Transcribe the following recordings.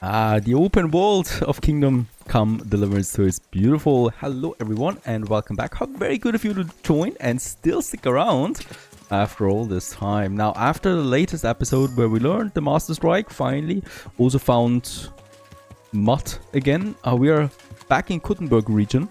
The open world of Kingdom Come Deliverance 2 is beautiful. Hello everyone and welcome back. How very good of you to join and still stick around after all this time. Now, after the latest episode where we learned the Master Strike, finally also found mud again, we are back in Kuttenberg region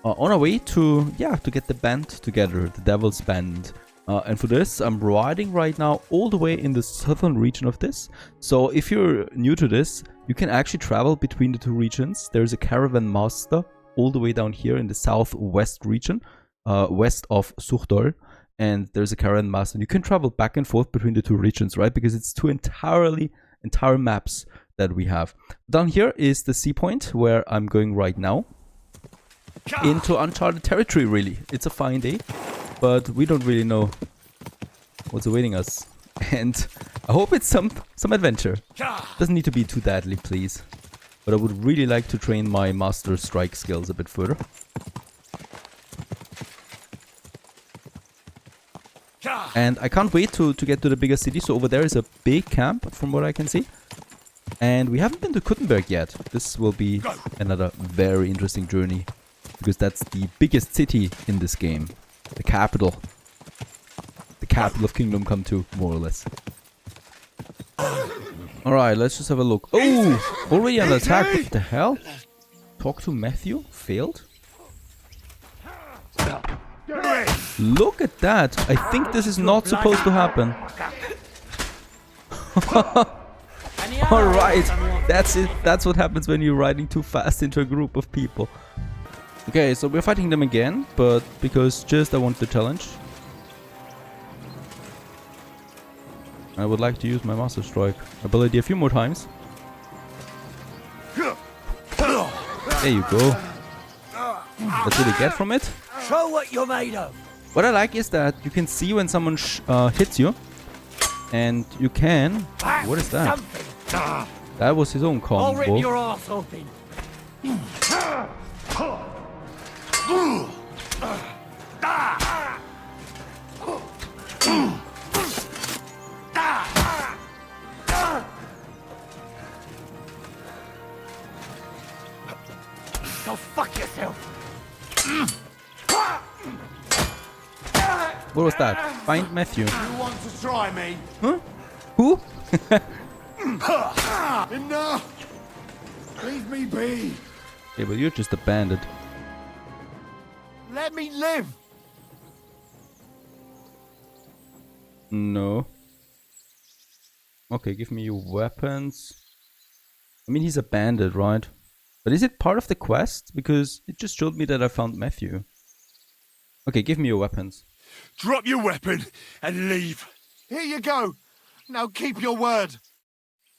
on our way to get the band together, the Devil's Band. And for this, I'm riding right now all the way in the southern region of this. So if you're new to this, you can actually travel between the two regions. There's a caravan master all the way down here in the southwest region, west of Suchdol. And there's a caravan master. You can travel back and forth between the two regions, right? Because it's two entire maps that we have. Down here is the sea point where I'm going right now. Into uncharted territory, really. It's a fine day. But we don't really know what's awaiting us. And I hope it's some adventure. Doesn't need to be too deadly, please. But I would really like to train my Master Strike skills a bit further. And I can't wait to get to the bigger city. So over there is a big camp, from what I can see. And we haven't been to Kuttenberg yet. This will be another very interesting journey. Because that's the biggest city in this game. The capital. The capital of Kingdom Come 2, more or less. Alright, let's just have a look. Oh! Already under attack. What the hell? Talk to Matthew? Failed? Look at that! I think this is not supposed to happen. Alright, that's it. That's what happens when you're riding too fast into a group of people. Okay, so we're fighting them again, but because I want the challenge. I would like to use my Master Strike ability a few more times. There you go. That's what you get from it. Show what you're made of. What I like is that you can see when someone hits you, and you can. What is that? That was his own combo. I'll rip your arse open. Go fuck yourself. What was that? Find Matthew. You want to try me? Huh? Who? Enough! Leave me be. Yeah, but you're just a bandit. Let me live. No. Okay, give me your weapons. I mean, he's a bandit, right? But is it part of the quest? Because it just showed me that I found Matthew. Okay, give me your weapons. Drop your weapon and leave. Here you go. Now keep your word.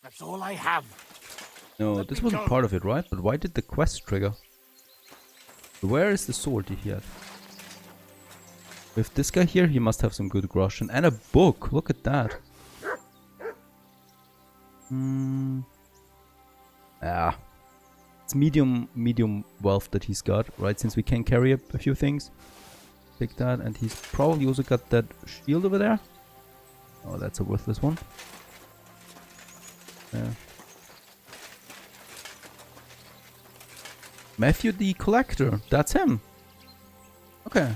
That's all I have. No, this wasn't part of it, right? But why did the quest trigger? Where is the sword he had? With this guy here, he must have some good groschen. And a book! Look at that! It's medium wealth that he's got, right? Since we can carry a few things. Take that, and he's probably also got that shield over there. Oh, that's a worthless one. Yeah. Matthew the Collector, that's him. Okay.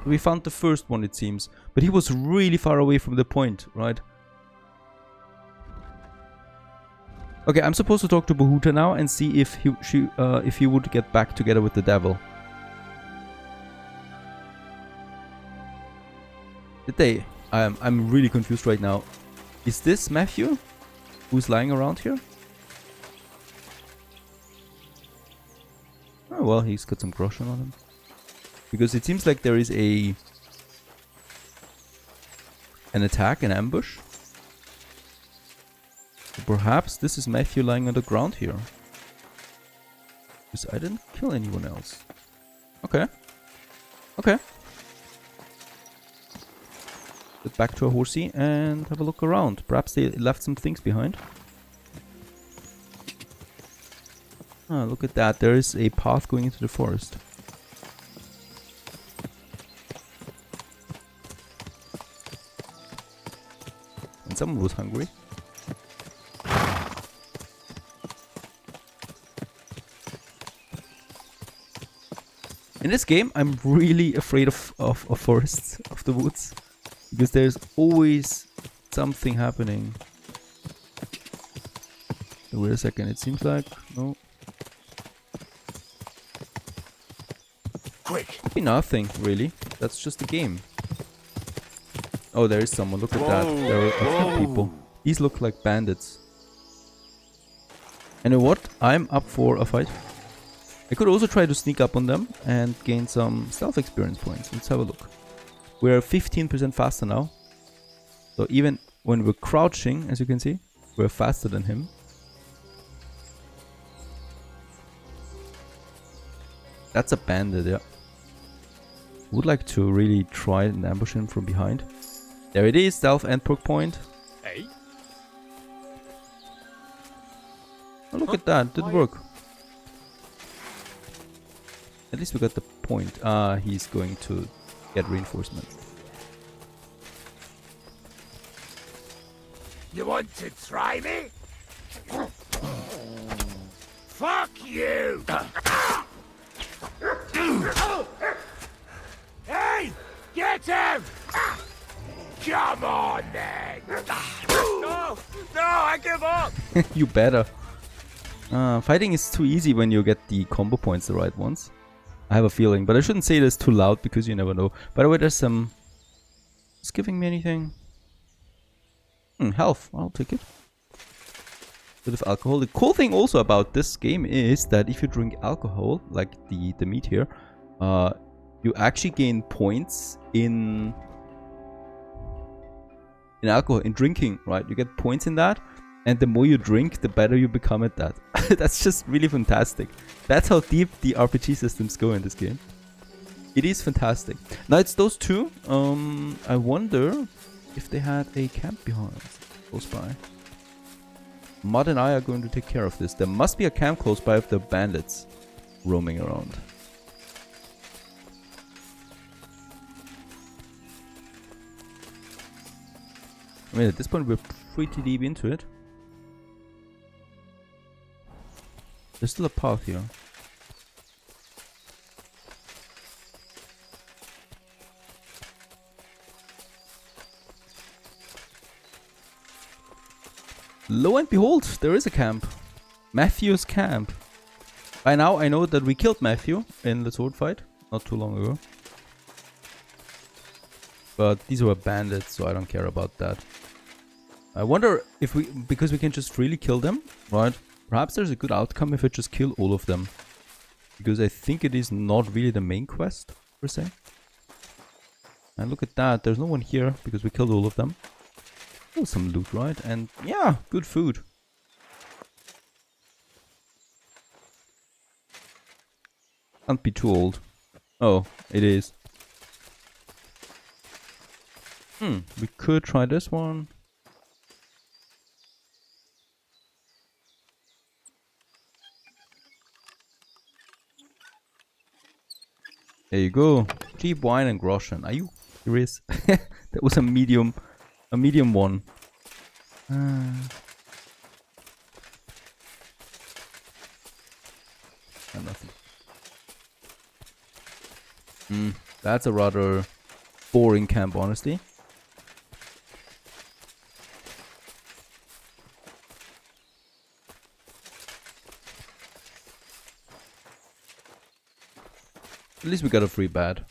We found the first one, it seems. But he was really far away from the point, right? Okay, I'm supposed to talk to Bohuta now and see if he would get back together with the devil. Did they? I'm really confused right now. Is this Matthew? Who's lying around here? Oh, well, he's got some groschen on him. Because it seems like there is an attack, an ambush. So perhaps this is Matthew lying on the ground here. Because I didn't kill anyone else. Okay. Okay. Get back to a horsey and have a look around. Perhaps they left some things behind. Ah, look at that. There is a path going into the forest. And someone was hungry. In this game, I'm really afraid of forests, of the woods. Because there's always something happening. Wait a second, it seems like... No. Quick! Could be nothing, really. That's just a game. Oh, there is someone. Look at that. There are a few people. These look like bandits. And you know what? I'm up for a fight. I could also try to sneak up on them and gain some stealth experience points. Let's have a look. We're 15% faster now. So even when we're crouching, as you can see, we're faster than him. That's a bandit, yeah. Would like to really try and ambush him from behind. There it is, stealth and perk point. Hey? Oh, look at that, did work. At least we got the point. He's going to get reinforcement. You want to try me? Fuck you! Hey! Get him! Come on, then! No! No, I give up! You better. Fighting is too easy when you get the combo points the right ones. I have a feeling, but I shouldn't say this too loud because you never know. By the way, there's some... It's giving me anything. Health. I'll take it. Bit of alcohol. The cool thing also about this game is that if you drink alcohol, like the meat here, you actually gain points in alcohol, in drinking, right? You get points in that, and the more you drink, the better you become at that. That's just really fantastic. That's how deep the RPG systems go in this game. It is fantastic. Now it's those two. I wonder if they had a camp behind, close by. Mud and I are going to take care of this. There must be a camp close by if there are bandits roaming around. I mean, at this point we're pretty deep into it. There's still a path here. Lo and behold, there is a camp. Matthew's camp. By now I know that we killed Matthew in the sword fight not too long ago. But these were bandits, so I don't care about that. I wonder if we, because we can just freely kill them, right? Perhaps there's a good outcome if I just kill all of them. Because I think it is not really the main quest, per se. And look at that, there's no one here because we killed all of them. Oh, some loot, right? And yeah, good food. Can't be too old. Oh, it is. We could try this one. There you go. Cheap wine and groschen. Are you serious? That was a medium one. Nothing. That's a rather boring camp, honestly. At least we got a free bed.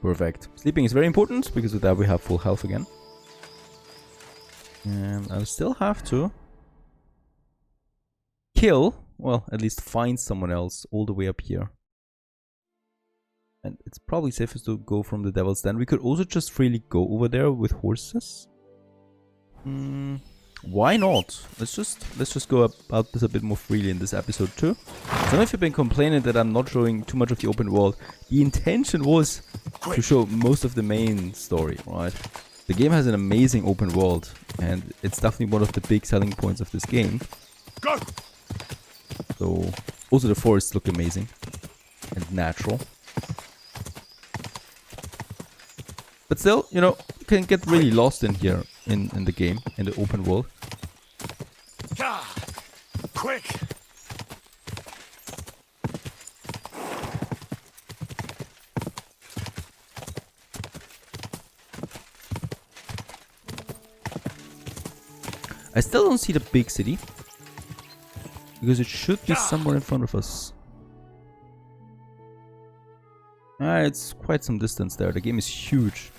Perfect. Sleeping is very important because with that we have full health again. And I'll still have to kill, well, at least find someone else all the way up here. And it's probably safest to go from the Devil's Den. We could also just freely go over there with horses. Why not? Let's just go about this a bit more freely in this episode too. Some of you have been complaining that I'm not showing too much of the open world. The intention was to show most of the main story, right? The game has an amazing open world, and it's definitely one of the big selling points of this game. Go! So, also the forests look amazing and natural. But still, you know, you can get really lost in here in the game, in the open world. Quick! I still don't see the big city. Because it should be somewhere in front of us. It's quite some distance there. The game is huge.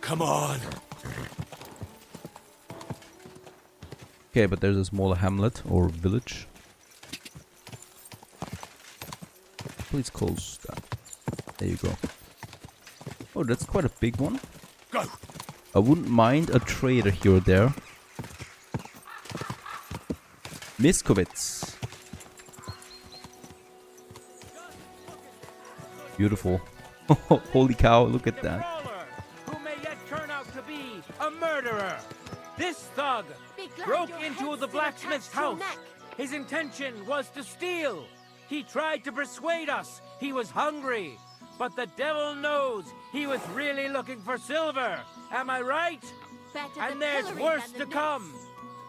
Come on. Okay, but there's a smaller hamlet or village. Please close that. There you go. Oh, that's quite a big one. Go. I wouldn't mind a trader here or there. Miskovitz. Beautiful. Holy cow, look at that. Who may yet turn out to be a murderer. This thug broke into the blacksmith's house. His intention was to steal. He tried to persuade us he was hungry. But the devil knows he was really looking for silver. Am I right? And there's worse to come.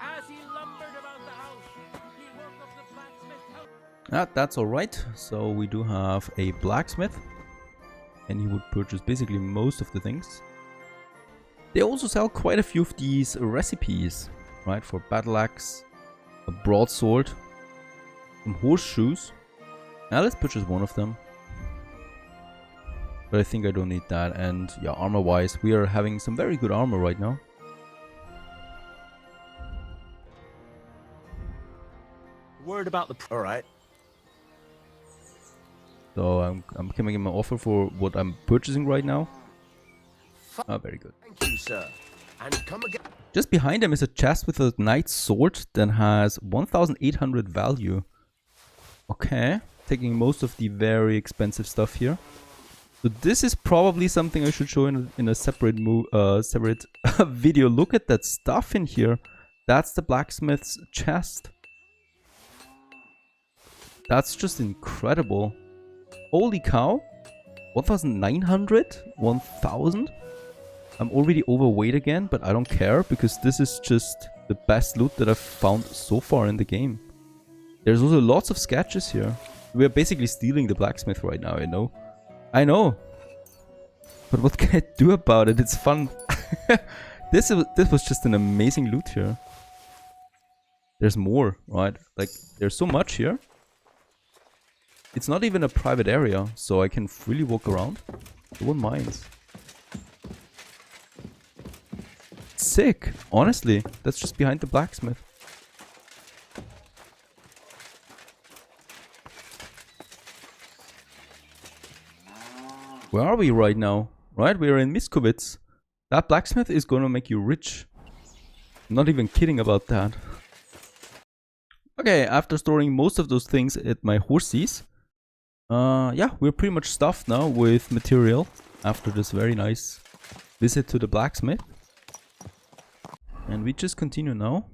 As he lumbered about the house, he woke up the blacksmith's house. That's alright. So we do have a blacksmith. And he would purchase basically most of the things. They also sell quite a few of these recipes. Right, for battle axe, a broadsword, some horseshoes. Now let's purchase one of them. But I think I don't need that. And yeah, armor wise, we are having some very good armor right now. Word about the... Alright. So I'm giving him an offer for what I'm purchasing right now. Ah, very good. Thank you, sir. And come again. Just behind him is a chest with a knight's sword that has 1,800 value. Okay, taking most of the very expensive stuff here. So this is probably something I should show in a separate video. Look at that stuff in here. That's the blacksmith's chest. That's just incredible. Holy cow. 1,900? 1,000? I'm already overweight again, but I don't care because this is just the best loot that I've found so far in the game. There's also lots of sketches here. We're basically stealing the blacksmith right now, you know. I know. But what can I do about it? It's fun. This was just an amazing loot here. There's more, right? Like, there's so much here. It's not even a private area, so I can freely walk around. No one minds. Sick. Honestly, that's just behind the blacksmith. Where are we right now? Right, we are in Miskovitz. That blacksmith is gonna make you rich. I'm not even kidding about that. Okay, after storing most of those things at my horses, yeah, we're pretty much stuffed now with material after this very nice visit to the blacksmith. And we just continue now.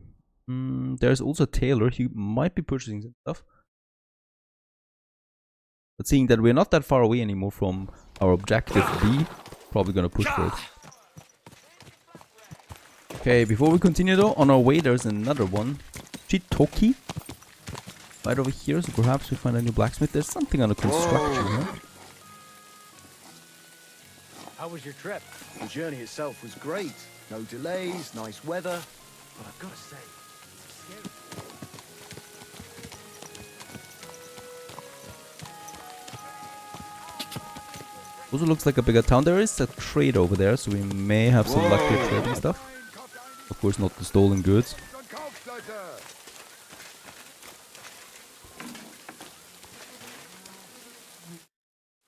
There's also a tailor. He might be purchasing some stuff. But seeing that we're not that far away anymore from our objective B, probably gonna push for it. Okay, before we continue though, on our way there's another one. Chitoki. Right over here, so perhaps we find a new blacksmith. There's something under construction here. How was your trip? The journey itself was great. No delays, nice weather. But I've got to say, it's scary. Also looks like a bigger town. There is a trade over there, so we may have some luck with trading stuff. Of course, not the stolen goods.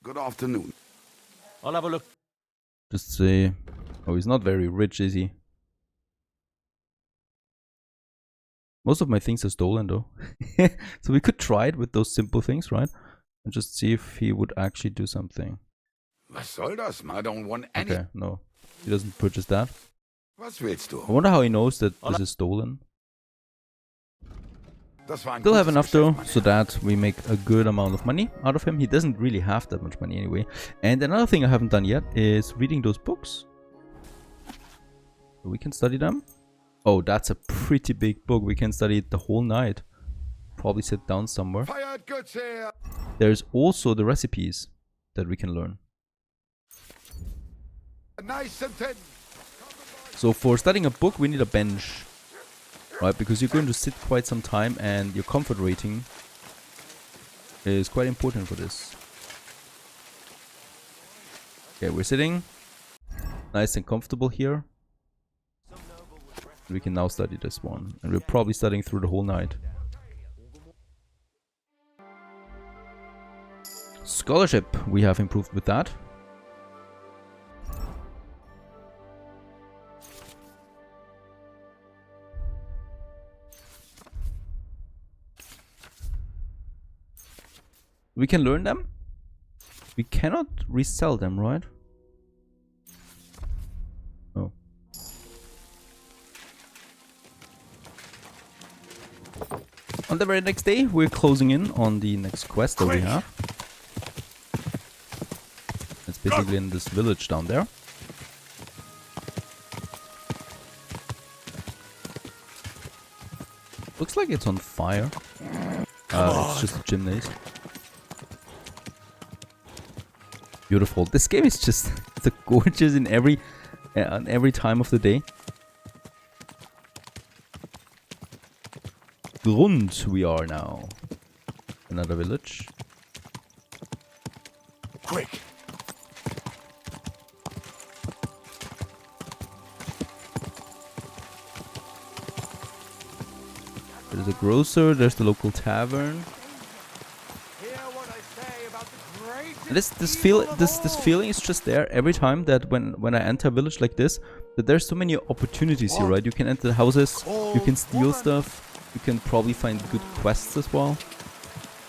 Good afternoon. I'll have a look. Just say, oh, he's not very rich, is he? Most of my things are stolen, though. So we could try it with those simple things, right? And just see if he would actually do something. Was soll das? I don't want any. Okay, no. He doesn't purchase that. Was willst du? I wonder how he knows that this is stolen. Das war ein Still have gutes enough though, Geschäft, so that we make a good amount of money out of him. He doesn't really have that much money anyway. And another thing I haven't done yet is reading those books. So we can study them. Oh, that's a pretty big book. We can study it the whole night. probably sit down somewhere. Fired goods here. There's also the recipes that we can learn. Nice and thin. So for studying a book, we need a bench, right? Because you're going to sit quite some time, and your comfort rating is quite important for this. Okay, we're sitting nice and comfortable here. We can now study this one, and we're probably studying through the whole night. Scholarship, we have improved with that. We can learn them. We cannot resell them, right? Oh. On the very next day, we're closing in on the next quest that we have. It's basically in this village down there. Looks like it's on fire. It's just a gymnase. Beautiful. This game is just so gorgeous in every time of the day. Grund we are now. Another village. Quick. There's a grocer, there's the local tavern. And this feeling is just there every time that when I enter a village like this, that there's so many opportunities here, right? You can enter the houses, you can steal stuff, you can probably find good quests as well.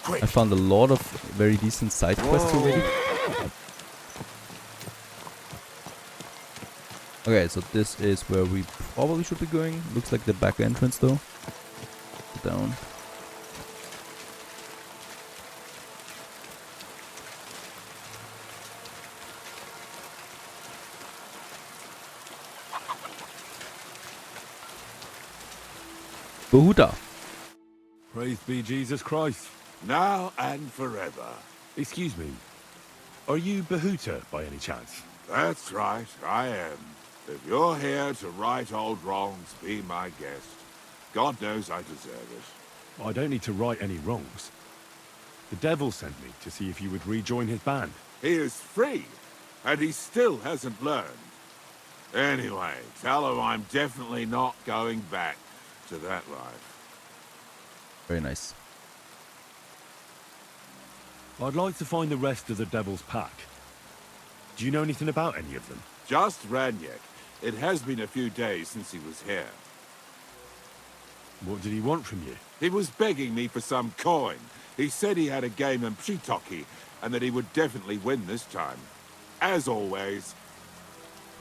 I found a lot of very decent side quests already. Okay, so this is where we probably should be going. Looks like the back entrance though. Down. Bohuta. Praise be Jesus Christ. Now and forever. Excuse me. Are you Bohuta by any chance? That's right, I am. If you're here to right old wrongs, be my guest. God knows I deserve it. I don't need to right any wrongs. The devil sent me to see if you would rejoin his band. He is free, and he still hasn't learned. Anyway, tell him I'm definitely not going back to that life. Very nice. I'd like to find the rest of the devil's pack. Do you know anything about any of them? Just Ranyek. It has been a few days since he was here. What did he want from you? He was begging me for some coin. He said he had a game in Pshitoki, and that he would definitely win this time. As always.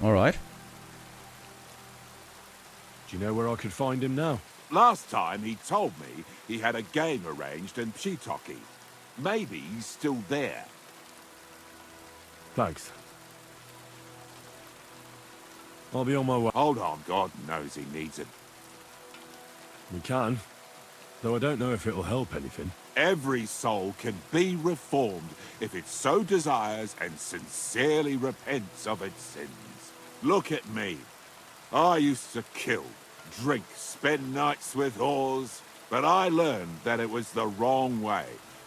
Alright. Do you know where I could find him now? Last time he told me he had a game arranged in Pshitoki. Maybe he's still there. Thanks. I'll be on my way. Hold on, God knows he needs it. We can, though I don't know if it'll help anything. Every soul can be reformed if it so desires and sincerely repents of its sins. Look at me. I used to kill, drink, spend nights with whores, but I learned that it was the wrong way,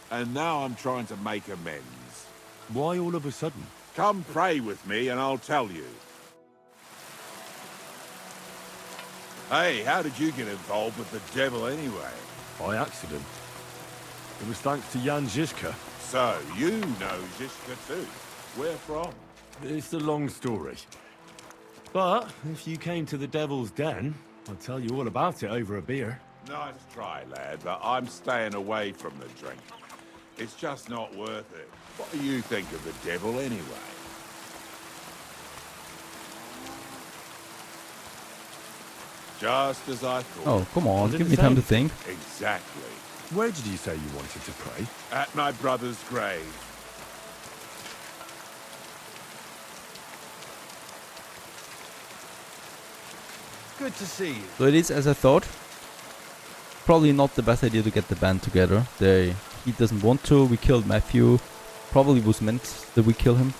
and now I'm trying to make amends. Why all of a sudden? Come pray with me and I'll tell you. Hey, how did you get involved with the devil anyway? By accident. It was thanks to Jan Žižka. So, you know Žižka too. Where from? It's a long story. But if you came to the Devil's Den, I'd tell you all about it over a beer. Nice try, lad, but I'm staying away from the drink. It's just not worth it. What do you think of the devil anyway? Just as I thought. Oh, come on. What did Give it me time say? to think. Exactly. Where did you say you wanted to pray? At my brother's grave. Good to see you. So it is as I thought. probably not the best idea to get the band together. He doesn't want to. We killed Matthew. Probably was meant that we kill him.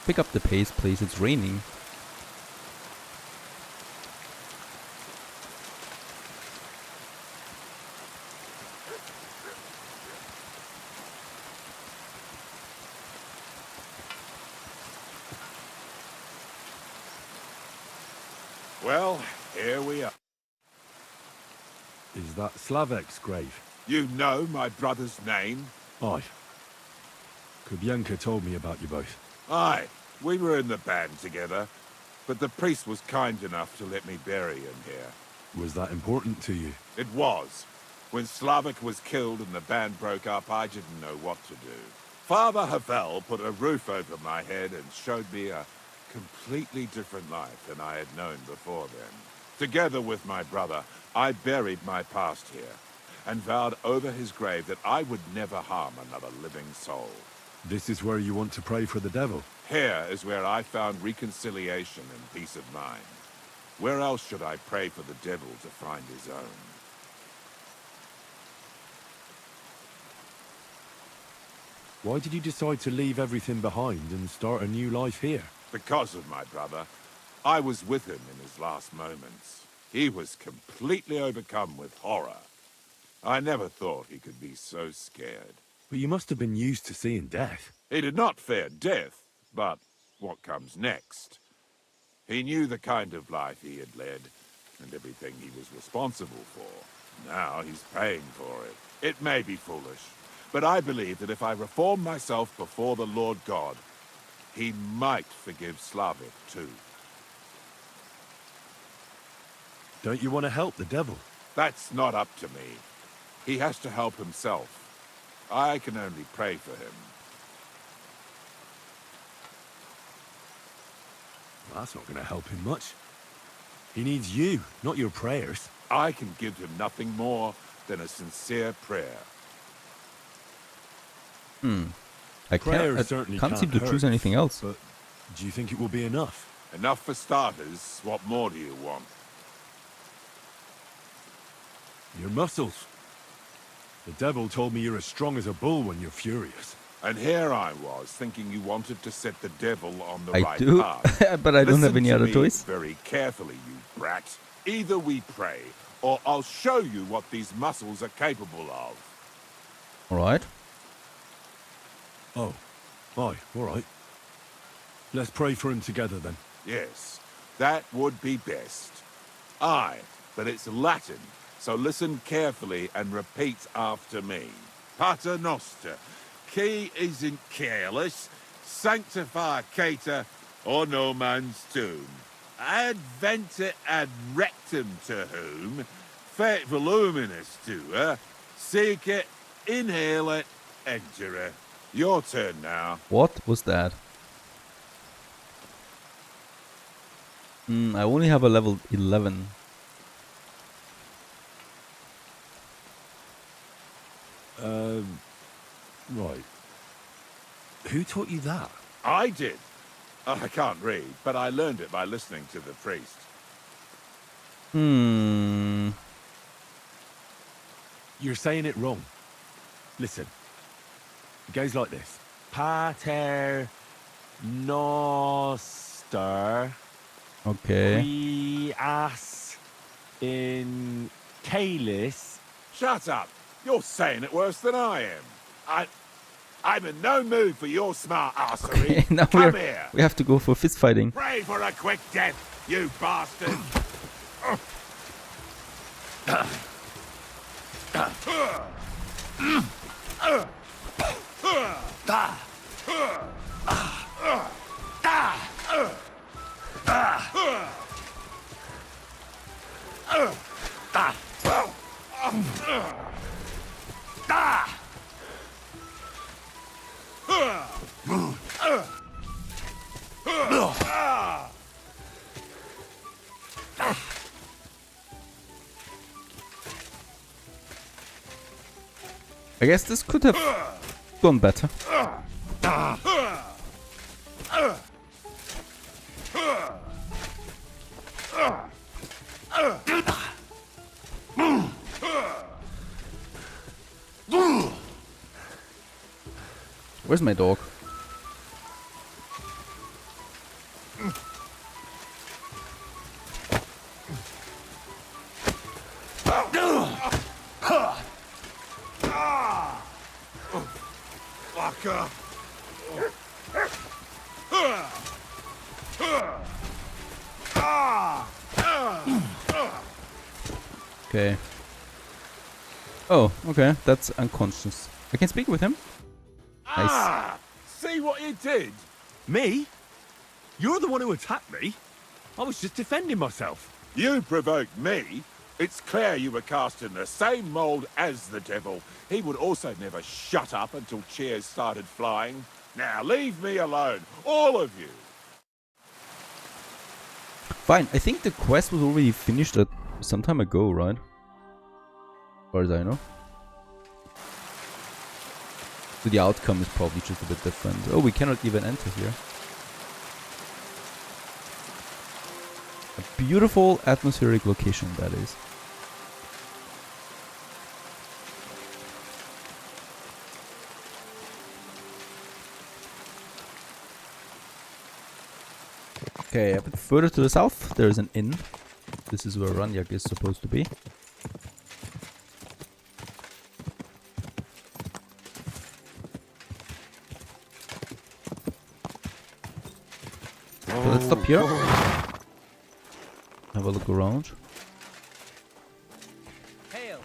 Pick up the pace, please. It's raining. Well, here we are. Is that Slavek's grave? You know my brother's name? Aye. Kubienka told me about you both. Aye, we were in the band together, but the priest was kind enough to let me bury him here. Was that important to you? It was. When Slavik was killed and the band broke up, I didn't know what to do. Father Havel put a roof over my head and showed me a completely different life than I had known before then. Together with my brother, I buried my past here and vowed over his grave that I would never harm another living soul. This is where you want to pray for the devil? Here is where I found reconciliation and peace of mind. Where else should I pray for the devil to find his own? Why did you decide to leave everything behind and start a new life here? Because of my brother. I was with him in his last moments. He was completely overcome with horror. I never thought he could be so scared. But you must have been used to seeing death. He did not fear death, but what comes next? He knew the kind of life he had led, and everything he was responsible for. Now he's paying for it. It may be foolish, but I believe that if I reform myself before the Lord God, he might forgive Slavik too. Don't you want to help the devil? That's not up to me. He has to help himself. I can only pray for him. That's not going to help him much. He needs you, not your prayers. I can give him nothing more than a sincere prayer. I Prayer can't certainly seem to can't choose hurt, anything else. But do you think it will be enough? Enough for starters. What more do you want? Your muscles. The devil told me you're as strong as a bull when you're furious. And here I was, thinking you wanted to set the devil on the I right do, path. but I don't have Listen any to other me choice. very carefully, you brat. Either we pray, or I'll show you what these muscles are capable of. Alright. Oh. Aye, all right. Let's pray for him together then. Yes, that would be best. Aye, but it's Latin, so listen carefully and repeat after me. Pater Noster, qui is in careless, sanctify cater, or no man's tomb. Adventure ad rectum to whom, fet voluminous to her, seek it, inhale it, enter her. Your turn now. What was that? I only have a level 11. Right. Who taught you that? I did. I can't read, but I learned it by listening to the priest. You're saying it wrong. Listen. It goes like this. Pater Noster Okay. Quias in Calis. Shut up! You're saying it worse than I am. I'm in no mood for your smart arsery. Okay, now Come here. we have to go for fist fighting. Pray for a quick death, you bastard. I guess this could have gone better. Where's my dog? Okay. Oh, okay. That's unconscious. I can speak with him. Nice. See what you did? Me? You're the one who attacked me. I was just defending myself. You provoked me. It's clear you were cast in the same mold as the devil. He would also never shut up until cheers started flying. Now leave me alone, all of you. Fine. I think the quest was already finished some time ago, right? As far as I know. So the outcome is probably just a bit different. Oh, we cannot even enter here. A beautiful atmospheric location, that is. Okay, a bit further to the south, there is an inn. This is where Ranyek is supposed to be. So let's stop here. Have a look around. Hail.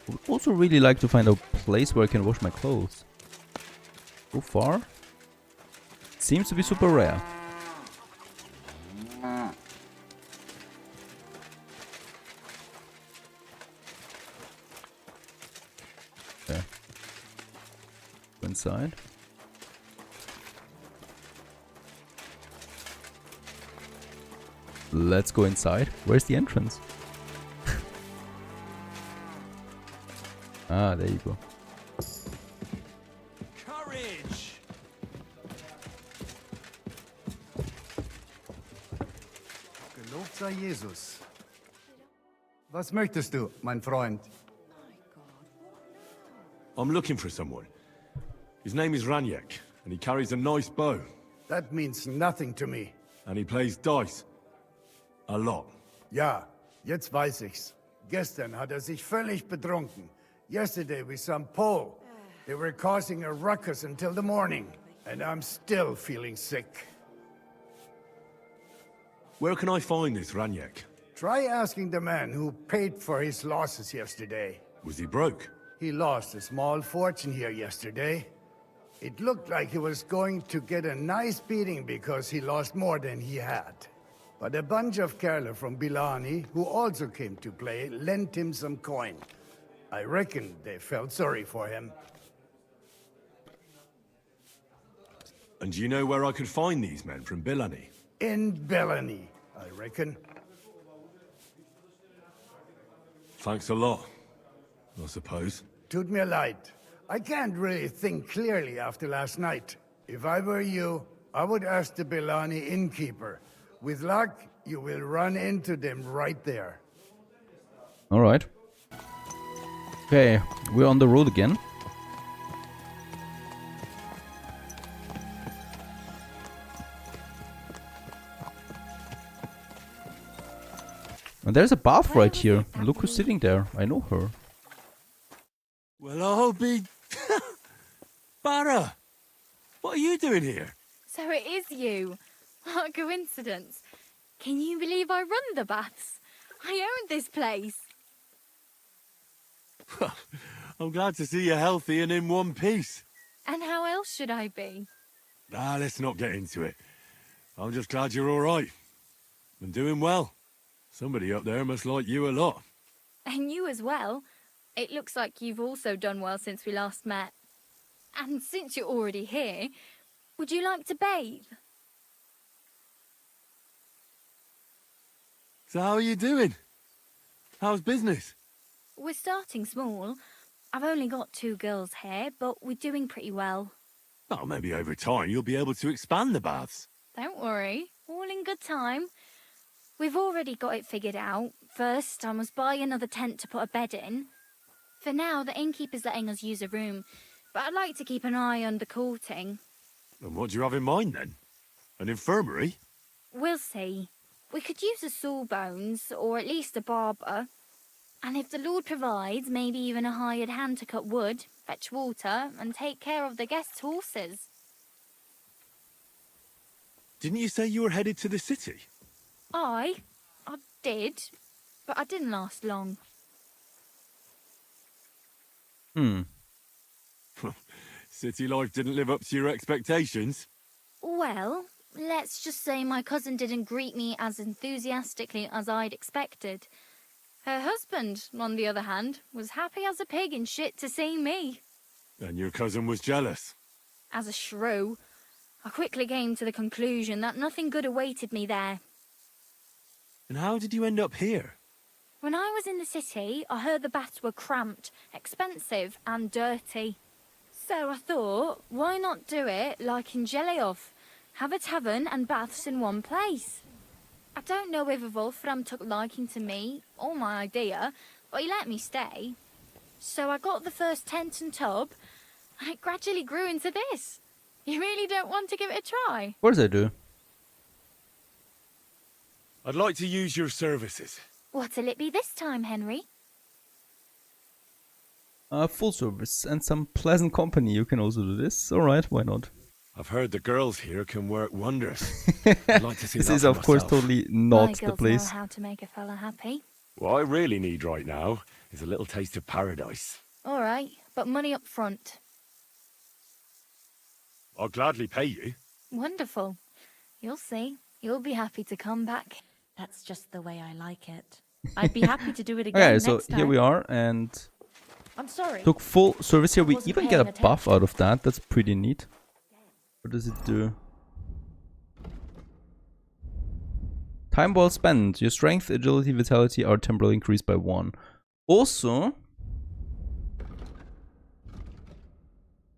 I would also really like to find a place where I can wash my clothes. So far, seems to be super rare. Okay. Go inside. Let's go inside. Where's the entrance? Ah, there you go. Courage. Gelobt sei Jesus. Was möchtest du, mein Freund? I'm looking for someone. His name is Ranyek, and he carries a nice bow. That means nothing to me. And he plays dice. A lot. Ja, jetzt weiß ich's. Gestern hat sich völlig betrunken. Yesterday with some Pole. They were causing a ruckus until the morning. And I'm still feeling sick. Where can I find this Ranyek? Try asking the man who paid for his losses yesterday. Was he broke? He lost a small fortune here yesterday. It looked like he was going to get a nice beating because he lost more than he had. But a bunch of Kerala from Bilani, who also came to play, lent him some coin. I reckon they felt sorry for him. And do you know where I could find these men from Bilani? In Bellany, I reckon. Thanks a lot, I suppose. Tut mir leid. I can't really think clearly after last night. If I were you, I would ask the Bellani innkeeper. With luck, you will run into them right there. Alright. Okay, we're on the road again. And there's a bath right here. Look who's sitting there. I know her. Well, I'll be... Barra! What are you doing here? So it is you. What a coincidence. Can you believe I run the baths? I own this place. I'm glad to see you healthy and in one piece. And how else should I be? Let's not get into it. I'm just glad you're all right. And doing well. Somebody up there must like you a lot. And you as well. It looks like you've also done well since we last met. And since you're already here, would you like to bathe? So how are you doing? How's business? We're starting small. I've only got 2 girls here, but we're doing pretty well. Oh, maybe over time you'll be able to expand the baths. Don't worry, all in good time. We've already got it figured out. First, I must buy another tent to put a bed in. For now, the innkeeper's letting us use a room, but I'd like to keep an eye on the courting. And what do you have in mind then? An infirmary? We'll see. We could use a sawbones, or at least a barber. And if the Lord provides, maybe even a hired hand to cut wood, fetch water, and take care of the guests' horses. Didn't you say you were headed to the city? I did, but I didn't last long. City life didn't live up to your expectations? Well, let's just say my cousin didn't greet me as enthusiastically as I'd expected. Her husband, on the other hand, was happy as a pig in shit to see me. And your cousin was jealous? As a shrew, I quickly came to the conclusion that nothing good awaited me there. And how did you end up here? When I was in the city, I heard the baths were cramped, expensive and dirty. So I thought, why not do it like in Jeliov? Have a tavern and baths in one place. I don't know if Wolfram took liking to me or my idea, but he let me stay. So I got the first tent and tub, and it gradually grew into this. You really don't want to give it a try? Of course I do. I'd like to use your services. What'll it be this time, Henry? Full service and some pleasant company. You can also do this. Alright, why not? I've heard the girls here can work wonders. I'd like to see This that is for of course myself. totally My not the girls place. know how to make a fella happy. What I really need right now is a little taste of paradise. All right, but money up front. I'll gladly pay you. Wonderful. You'll see. You'll be happy to come back. That's just the way I like it. I'd be happy to do it again Okay, so next time. here we are and I'm sorry. took full service here. We Wasn't even get a paying buff out of that. That's pretty neat. What does it do? Time well spent. Your strength, agility, vitality are temporarily increased by 1. Also,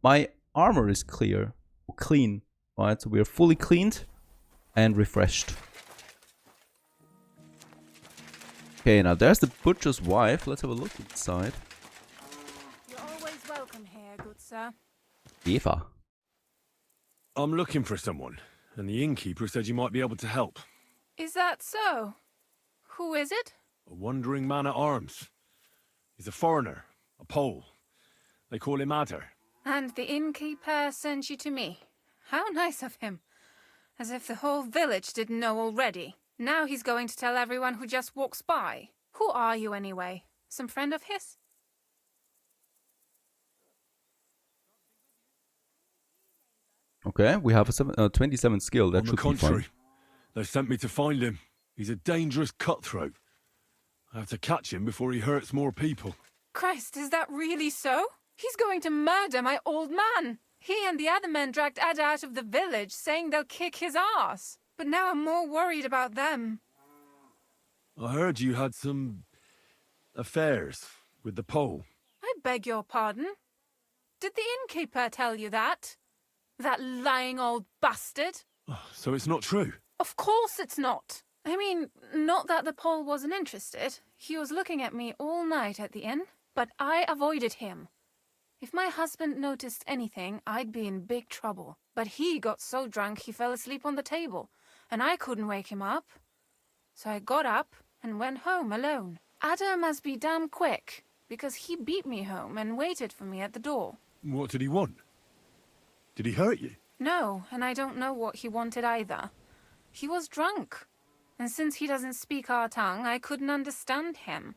my armor is clean. Alright, so we are fully cleaned and refreshed. Okay, now there's the butcher's wife. Let's have a look inside. You're always welcome here, good sir. Eva. I'm looking for someone, and the innkeeper said you might be able to help. Is that so? Who is it? A wandering man at arms. He's a foreigner, a Pole. They call him Adder. And the innkeeper sent you to me. How nice of him. As if the whole village didn't know already. Now he's going to tell everyone who just walks by. Who are you anyway? Some friend of his? Okay, we have a 27 skill. That On the should be contrary, fine. they sent me to find him. He's a dangerous cutthroat. I have to catch him before he hurts more people. Christ, is that really so? He's going to murder my old man. He and the other men dragged Ada out of the village, saying they'll kick his ass. But now I'm more worried about them. I heard you had some affairs with the Pole. I beg your pardon? Did the innkeeper tell you that? That lying old bastard? Oh, so it's not true? Of course it's not. I mean, not that the Pole wasn't interested. He was looking at me all night at the inn, but I avoided him. If my husband noticed anything, I'd be in big trouble. But he got so drunk he fell asleep on the table, and I couldn't wake him up. So I got up and went home alone. Ada must be damn quick, because he beat me home and waited for me at the door. What did he want? Did he hurt you? No, and I don't know what he wanted either. He was drunk, and since he doesn't speak our tongue, I couldn't understand him.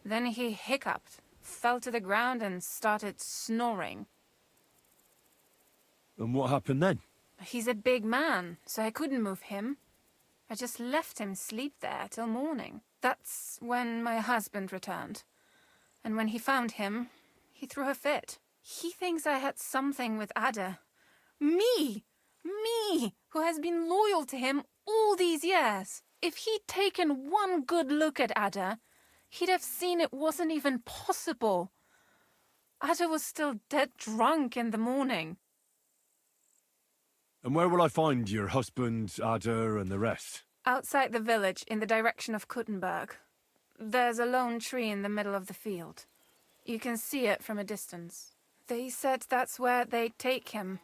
Then he hiccuped, fell to the ground and started snoring. And what happened then? He's a big man, so I couldn't move him. I just left him sleep there till morning. That's when my husband returned. And when he found him, he threw a fit. He thinks I had something with Ada. Me! Me, who has been loyal to him all these years. If he'd taken one good look at Ada, he'd have seen it wasn't even possible. Ada was still dead drunk in the morning. And where will I find your husband, Ada, and the rest? Outside the village, in the direction of Kuttenberg. There's a lone tree in the middle of the field. You can see it from a distance. They said that's where they'd take him,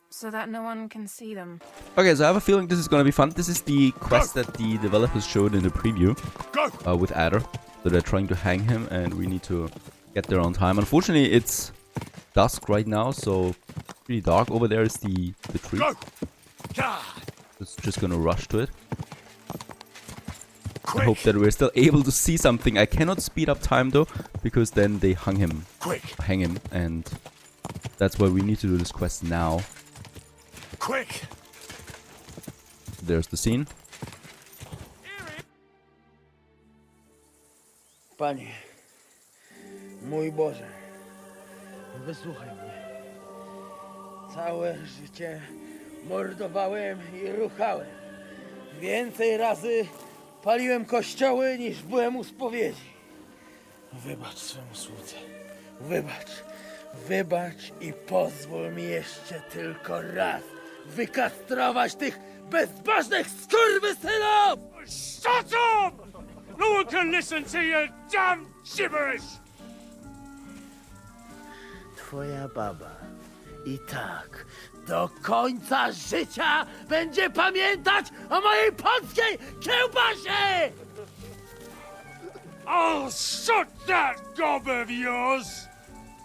so that no one can see them. Okay, so I have a feeling this is gonna be fun. This is the quest that the developers showed in the preview with Adder. So they're trying to hang him, and we need to get there on time. Unfortunately, it's dusk right now, so pretty dark. Over there is the tree. It's just gonna rush to it. I hope that we're still able to see something. I cannot speed up time though, because then they hang him, and that's why we need to do this quest now. Quick! There's the scene. Panie, mój Boże, wysłuchaj mnie. Całe życie mordowałem i ruchałem. Więcej razy paliłem kościoły, niż byłem u spowiedzi. Wybacz swemu słudze. Wybacz i pozwól mi jeszcze tylko raz wykastrować tych bezbożnych skurwysynów! Shut up! No one can listen to your damn gibberish! Twoja baba i tak do końca życia będzie pamiętać o mojej polskiej kiełbasie! I'll shut that gob of yours!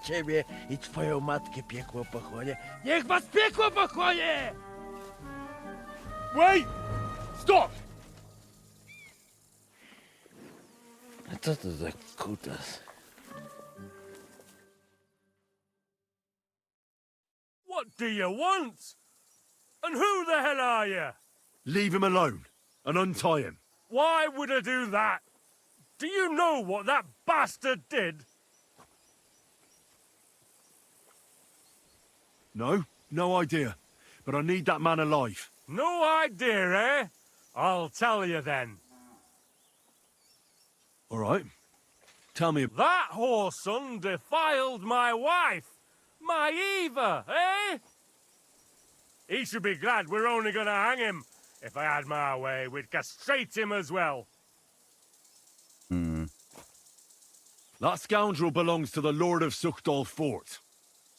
Ciebie i twoją matkę piekło pochłonie. Niech was piekło pochłonie! Wait! Stop! A co to za kutas? What do you want? And who the hell are you? Leave him alone and untie him. Why would I do that? Do you know what that bastard did? No idea. But I need that man alive. No idea, eh? I'll tell you then. All right. Tell me. That whoreson defiled my wife, my Eva, eh? He should be glad we're only gonna hang him. If I had my way, we'd castrate him as well. That scoundrel belongs to the Lord of Suchdal Fort.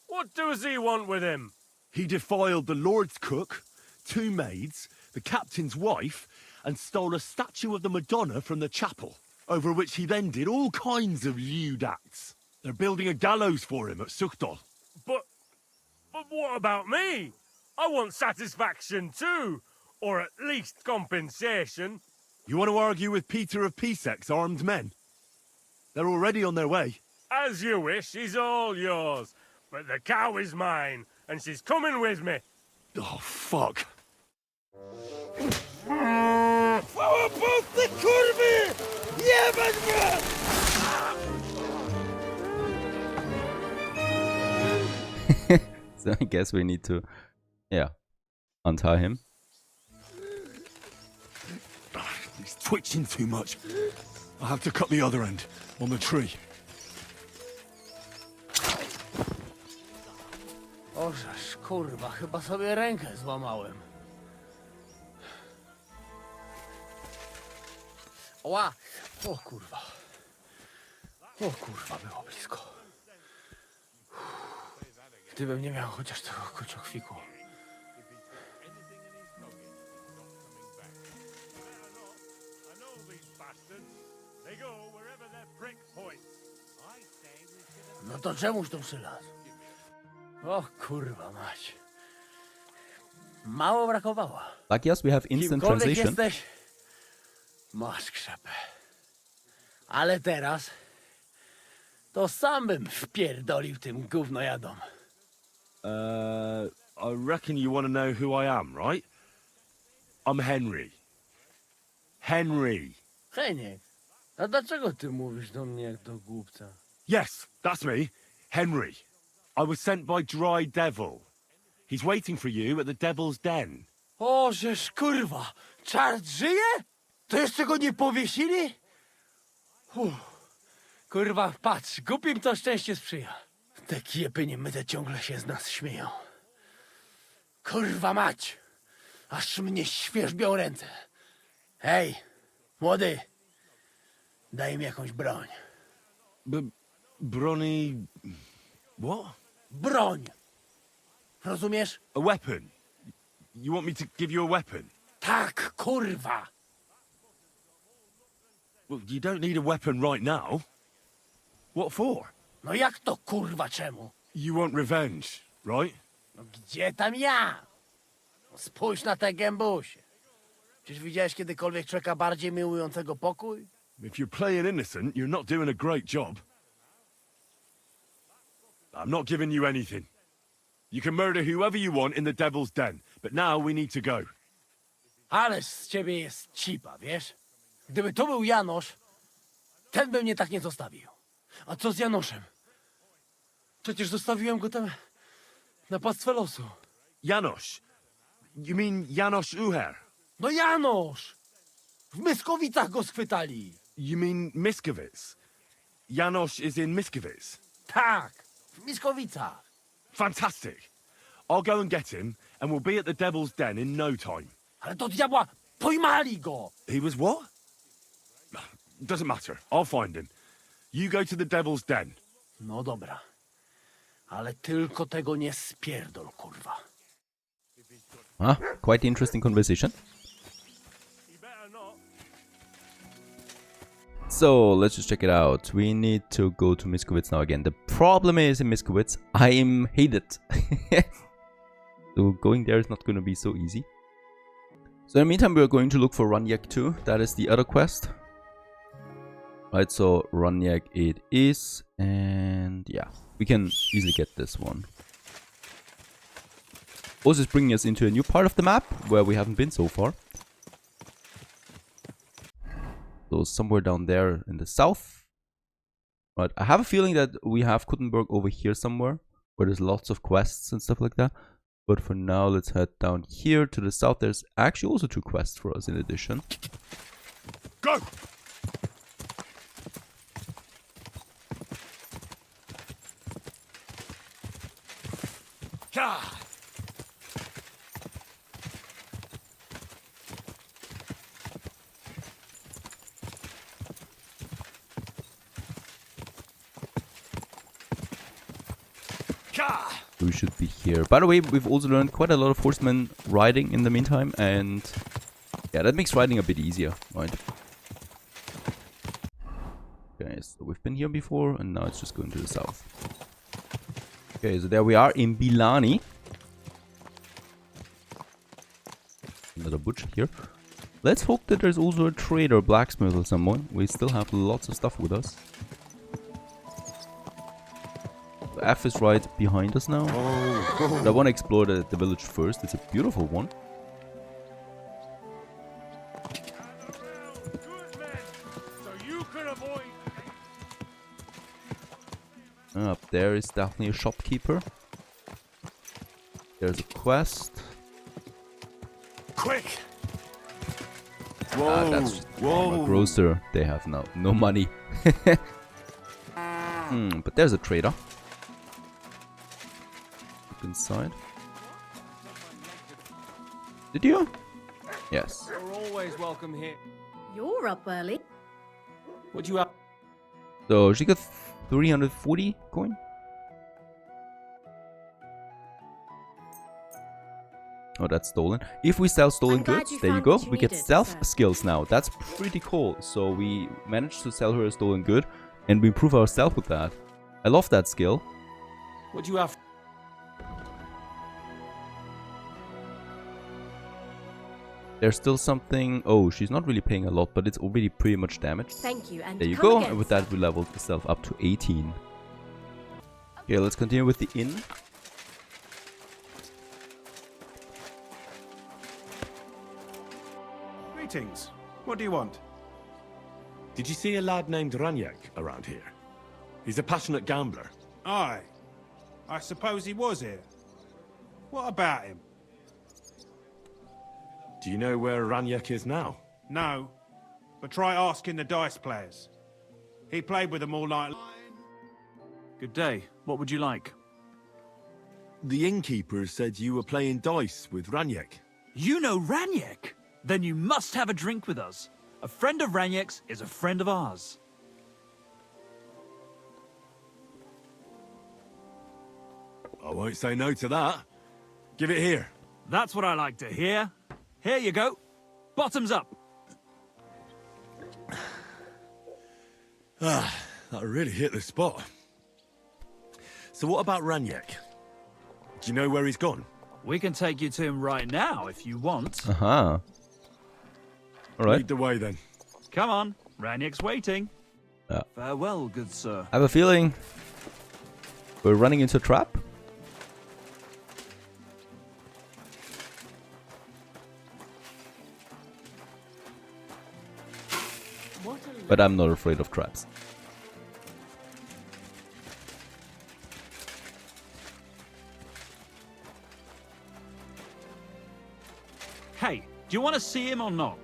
What does he want with him? He defiled the Lord's cook, 2 maids, the captain's wife, and stole a statue of the Madonna from the chapel, over which he then did all kinds of lewd acts. They're building a gallows for him at Suchdal. But what about me? I want satisfaction too, or at least compensation. You want to argue with Peter of Peaceck's armed men? They're already on their way. As you wish, he's all yours. But the cow is mine, and she's coming with me. Oh, fuck. Fałopolscy kurwy! Jebać mnie! So I guess we need to, untie him. He's twitching too much. I'll have to cut the other end, on the tree. Ożeż, kurwa, chyba sobie rękę złamałem. Ła! O kurwa. O kurwa, było blisko. Gdybym nie miał chociaż tego kociokwiku. No to czemuż tu przylazł? O kurwa mać. Mało brakowało. Like yes, we have instant Kimkolwiek translation. jesteś, masz krzepę. Ale teraz to sam bym wpierdolił tym gównojadom. I reckon you want to know who I am, right? I'm Henry. Henry. Heniek, a dlaczego ty mówisz do mnie jak do głupca? Yes, that's me. Henry. I was sent by Dry Devil. He's waiting for you at the Devil's Den. O, żeż kurwa, czart żyje? To jeszcze go nie powiesili? Kurwa, patrz, głupim to szczęście sprzyja. Te kiepy niemyte ciągle się z nas śmieją. Kurwa mać! Aż mnie świerzbią ręce. Hej, młody, daj mi jakąś broń. Bronny... What? Broń! Rozumiesz? A weapon? You want me to give you a weapon? Tak, kurwa! Well, you don't need a weapon right now. What for? No jak to kurwa czemu? You want revenge, right? No gdzie tam ja? No spójrz na te gębusie. Czyż widziałeś kiedykolwiek człowieka bardziej miłującego pokój? If you're playing innocent, you're not doing a great job. I'm not giving you anything. You can murder whoever you want in the Devil's Den, but now we need to go. Ależ z ciebie jest cipa, wiesz? Gdyby to był Janosz, ten by mnie tak nie zostawił. A co z Janoszem? Przecież zostawiłem go tam na pastwę losu. Janosh? You mean Janosh Uher? No Janosz! W Myskowicach go schwytali. You mean Miskovic? Janosh is in Miskovic? Tak, w Myskowicach. Fantastic. I'll go and get him, and we'll be at the Devil's Den in no time. Ale do diabła, pojmali go! He was what? Doesn't matter. I'll find him. You go to the Devil's Den. No dobra. Ale tylko tego nie spierdol, kurwa. Quite interesting conversation. So let's just check it out. We need to go to Miskowitz now again. The problem is in Miskowitz, I'm hated. So going there is not going to be so easy. So in the meantime, we are going to look for Ranyek too. That is the other quest. Right, so Ranyek it is. And yeah, we can easily get this one. Also is bringing us into a new part of the map where we haven't been so far. So somewhere down there in the south. Right, I have a feeling that we have Kuttenberg over here somewhere, where there's lots of quests and stuff like that. But for now, let's head down here to the south. There's actually also 2 quests for us in addition. Go! Ja! We should be here. By the way, we've also learned quite a lot of horsemen riding in the meantime, and yeah, that makes riding a bit easier, right? Okay, so we've been here before, and now it's just going to the south. Okay, so there we are in Bilani. Another butcher here. Let's hope that there's also a trader, blacksmith or someone. We still have lots of stuff with us. The F is right behind us now. But I want to explore the village first. It's a beautiful one. Up there is definitely a shopkeeper. There's a quest. Quick! Whoa! That's just Whoa! a grocer. They have no money. But there's a trader. Look inside. Did you? Yes. You're always welcome here. You're up early. What do you have? So she got 340 coin. Oh, that's stolen. If we sell stolen goods, there you go. We get stealth skills now. That's pretty cool. So we managed to sell her a stolen good, and we improve our stealth with that. I love that skill. What do you have? There's still something. Oh, she's not really paying a lot, but it's already pretty much damaged. Thank you, and There you come go. again, And with that, we leveled herself up to 18. Okay, let's continue with the inn. Greetings. What do you want? Did you see a lad named Ranyek around here? He's a passionate gambler. Aye. I suppose he was here. What about him? Do you know where Ranyek is now? No. but try asking the dice players. He played with them all night. Good day. What would you like? The innkeeper said you were playing dice with Ranyek. You know Ranyek? Then you must have a drink with us. A friend of Ranyek's is a friend of ours. I won't say no to that. Give it here. That's what I like to hear. Here you go. Bottoms up. That really hit the spot. So what about Ranyek? Do you know where he's gone? We can take you to him right now if you want. Uh-huh. All right. Lead the way then. Come on. Ranyek's waiting. Yeah. Farewell, good sir. I have a feeling we're running into a trap. But I'm not afraid of traps. Hey, do you want to see him or not?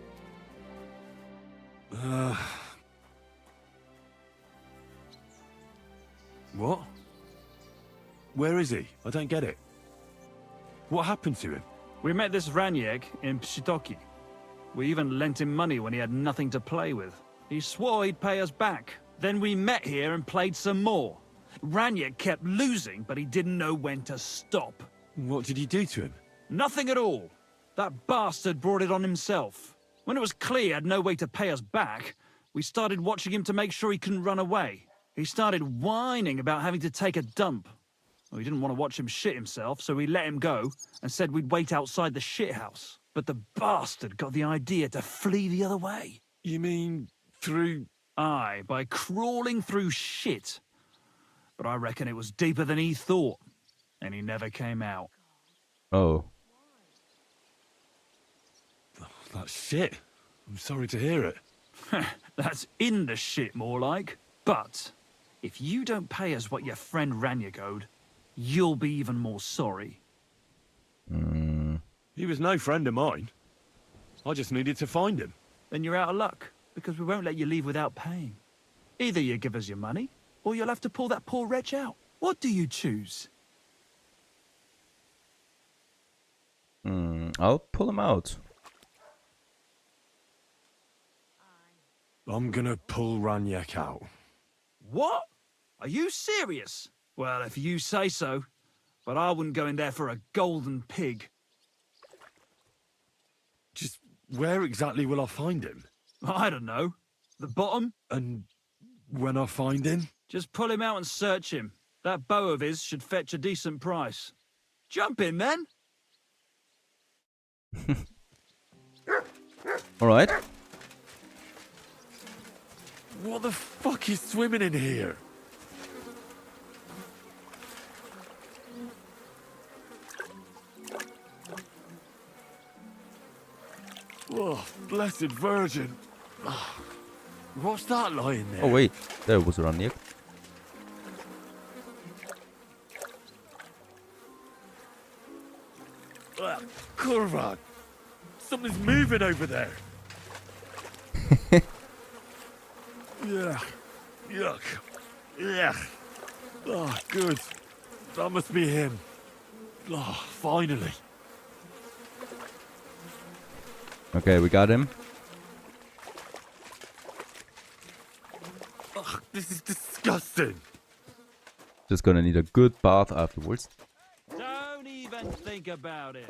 What? Where is he? I don't get it. What happened to him? We met this Ranyek in Pshitoki. We even lent him money when he had nothing to play with. He swore he'd pay us back. Then we met here and played some more. Ranyek kept losing, but he didn't know when to stop. What did you do to him? Nothing at all. That bastard brought it on himself. When it was clear he had no way to pay us back, we started watching him to make sure he couldn't run away. He started whining about having to take a dump. We didn't want to watch him shit himself, so we let him go and said we'd wait outside the shithouse. But the bastard got the idea to flee the other way. You mean through... Aye, by crawling through shit. But I reckon it was deeper than he thought, and he never came out. Oh. That's shit. I'm sorry to hear it. That's in the shit, more like. But if you don't pay us what your friend Ranyek owed, you'll be even more sorry. He was no friend of mine. I just needed to find him. Then you're out of luck, because we won't let you leave without paying. Either you give us your money, or you'll have to pull that poor wretch out. What do you choose? I'll pull him out. I'm gonna pull Ranyek out. What? Are you serious? Well, if you say so. But I wouldn't go in there for a golden pig. Just where exactly will I find him? I don't know. The bottom? And when I find him? Just pull him out and search him. That bow of his should fetch a decent price. Jump in, then. All right. What the fuck is swimming in here? Oh, blessed Virgin. What's that lying there? Oh wait, there was Ranyek. Kurvan! Something's moving over there. Yuck. Yuck. Yuck. Oh, good. That must be him. Oh, finally. Okay, we got him. Ugh, this is disgusting. Just gonna need a good bath afterwards. Don't even think about it.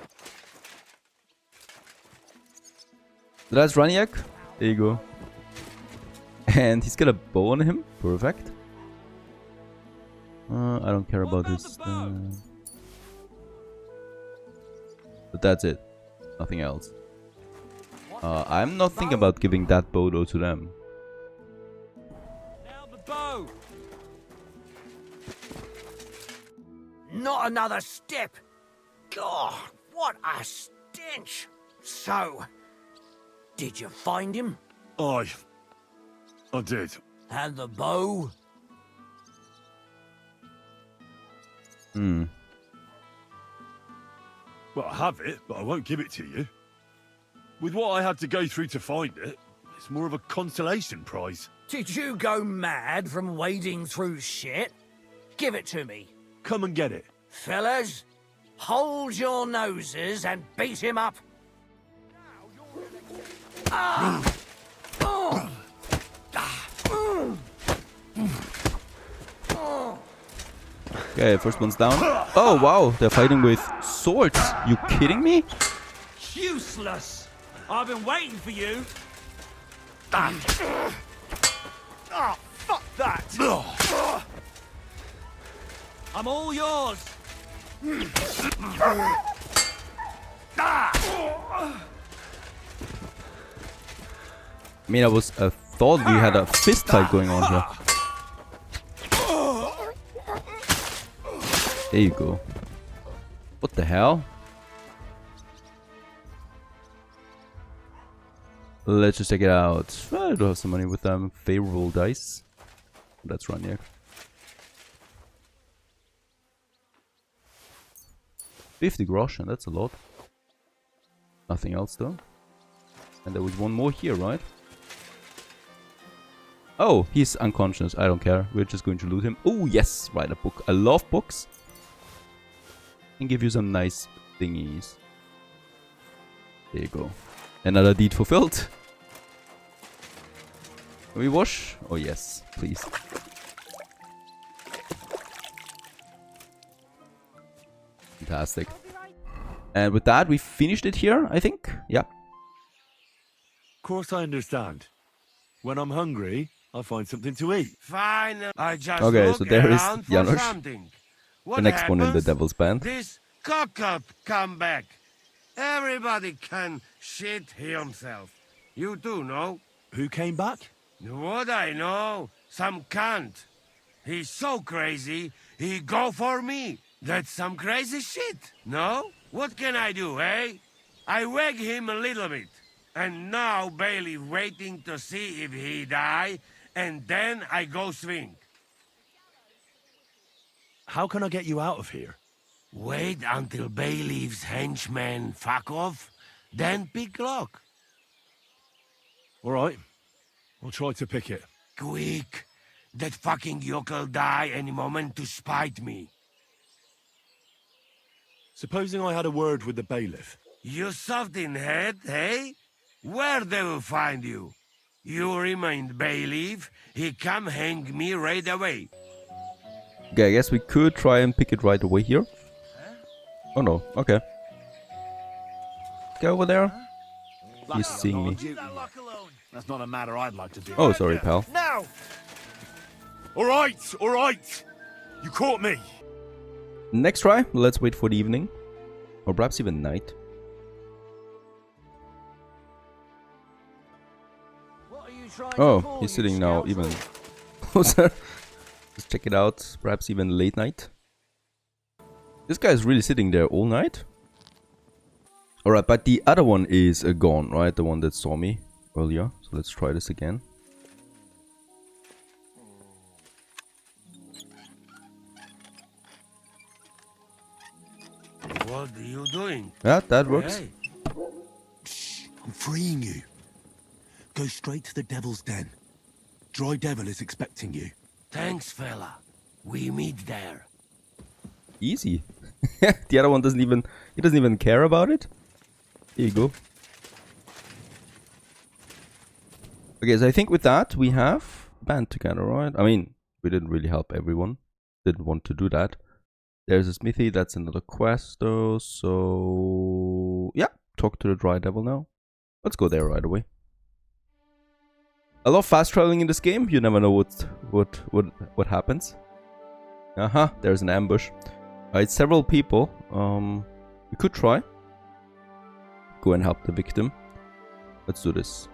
That's Ranyek. There you go. And he's got a bow on him. Perfect. I don't care about this. But that's it. Nothing else. I'm not thinking about giving that bow though to them. Now the bow. Not another step. God, what a stench. So, did you find him? I did. And the bow? Well, I have it, but I won't give it to you. With what I had to go through to find it, It's more of a consolation prize. Did you go mad from wading through shit? Give it to me. Come and get it. Fellas, hold your noses and beat him up. Okay, first one's down. Oh, wow. They're fighting with swords. You kidding me? Useless! I've been waiting for you. Oh, fuck that! I'm all yours. I mean, I thought we had a fist fight going on here. There you go. What the hell? Let's just check it out. I do have some money with them. Favorable dice. That's Ranyek. 50 groschen, that's a lot. Nothing else though. And there was one more here, right? Oh, he's unconscious. I don't care. We're just going to loot him. Oh, yes. Write a book. I love books. And give you some nice thingies. There you go. Another deed fulfilled. Can we wash? Oh, yes. Please. Fantastic. And with that, we finished it here, I think. Yeah. Of course I understand. When I'm hungry, I find something to eat. Fine, I just okay, look so there is around for Janosh, something. the next one in the Devil's Band. This cock-up come back. Everybody can shit himself. You too, no? Who came back? What I know, some cunt. He's so crazy, he go for me. That's some crazy shit, no? What can I do, eh? I wag him a little bit. And now Bailey waiting to see if he die, and then I go swing. How can I get you out of here? Wait until Bailey's henchmen fuck off, then pick lock. Alright, I'll try to pick it. Quick! That fucking yokel die any moment to spite me. Supposing I had a word with the bailiff. You soft in head, hey? Where they will find you? You remain bailiff, he come hang me right away. Okay, I guess we could try and pick it right away here. Oh no, okay. Go over there. He's seeing me. That's not a matter I'd like to do. Oh, sorry, pal. Now! Alright, alright! You caught me! Next try, let's wait for the evening. Or perhaps even night. Oh, he's sitting now even closer. Let's check it out. Perhaps even late night. This guy is really sitting there all night. Alright, but the other one is gone, right? The one that saw me earlier. So let's try this again. What are you doing? Yeah, that works. Hey. Shh, I'm freeing you. Go straight to the Devil's Den. Dry Devil is expecting you. Thanks, fella. We meet there. Easy. The other one doesn't even care about it. Here you go. Okay, so I think with that we have band together, right? I mean, we didn't really help everyone. Didn't want to do that. There's a smithy, that's another quest though, so yeah, talk to the Dry Devil now. Let's go there right away. I love fast traveling in this game. You never know what happens. There's an ambush. Alright, several people. We could try. Go and help the victim. Let's do this.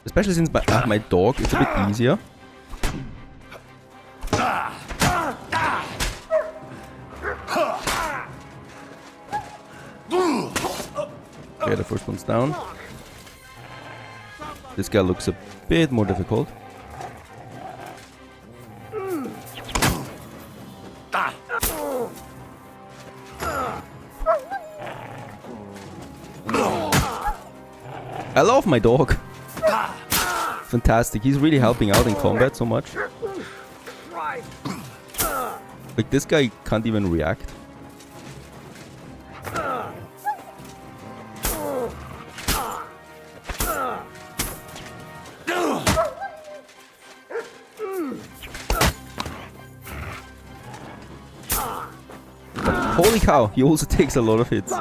Especially since I have my dog, it's a bit easier. Okay, the first one's down. This guy looks a bit more difficult. I love my dog. Fantastic. He's really helping out in combat so much. Like, this guy can't even react. Holy cow, he also takes a lot of hits.